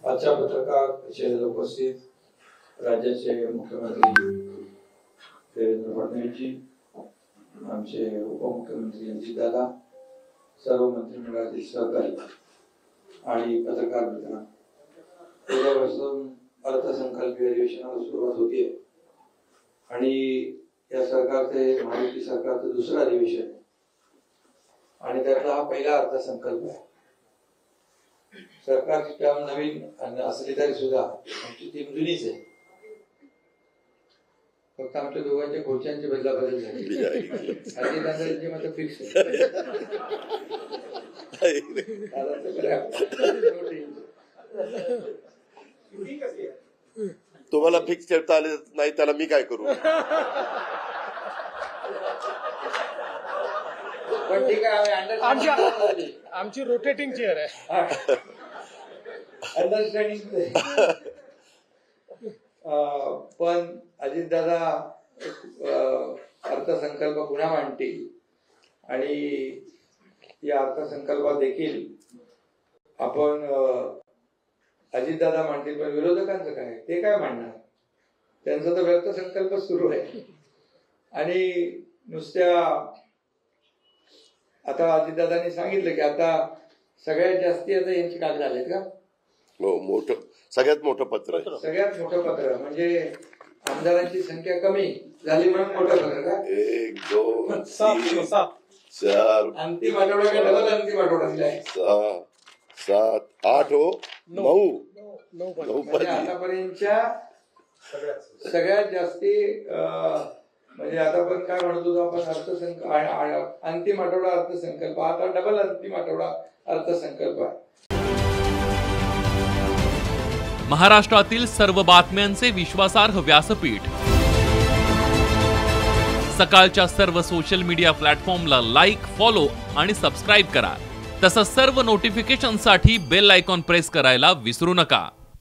आजच्या पत्रकार परिषदेला उपस्थित राज्याचे मुख्यमंत्री देवेंद्र फडणवीसजी, आमचे उपमुख्यमंत्री अजितदादा, सर्व मंत्रिमंडळातील सहकारी आणि पत्रकार मित्रांनो, उद्यापासून अर्थसंकल्पीय अधिवेशनाला सुरुवात होतीये आणि या सरकारचे महायुती सरकारचं दुसरं अधिवेशन आहे आणि त्यातला हा पहिला अर्थसंकल्प आहे। सरकारची टर्म नवीन असली तरी सुद्धा आमची टीम जुनीच आहे, फक्त आमच्या दोघांच्या खुर्च्यांची बदलाबदल झाली। अजितदादांची मात्र फिक्स तुम्हाला फिक्स ठेवता आले नाही त्याला मी काय करू? पण ठीक आहे, आमची रोटेटिंग चेअर आहे, अंडरस्टँडिंग। पण अजितदादा अर्थसंकल्प पुन्हा मांडतील आणि या अर्थसंकल्पात देखील आपण अजितदादा मांडतील, पण विरोधकांचं काय, ते काय मांडणार? त्यांचा तर अर्थसंकल्प सुरू आहे आणि नुसत्या आता अजितदादांनी सांगितलं की आता सगळ्यात जास्ती आता यांची कागद आलेत का? हो, मोठं, सगळ्यात मोठं पत्र, सगळ्यात मोठं पत्र म्हणजे आमदारांची संख्या कमी झाली म्हणून मोठं पत्र का? 1 2 3 7 4 अंतिम आठवडा का डबल अंतिम आठवडा दिलाय? 6 7 8 हो 9 म्हणजे आतापर्यंतच्या सगळ्यात जास्ती म्हणजे आता पण काय म्हणतो आपण अंतिम आठवडा अर्थसंकल्प, आता डबल अंतिम आठवडा अर्थसंकल्प आहे। महाराष्ट्रातील सर्व बातम्यांचे विश्वासार्ह व्यासपीठ, सकाळच्या सर्व सोशल मीडिया प्लॅटफॉर्मला लाईक, फॉलो आणि सबस्क्राईब करा। तसंच सर्व नोटिफिकेशनसाठी बेल आयकॉन प्रेस करायला विसरू नका।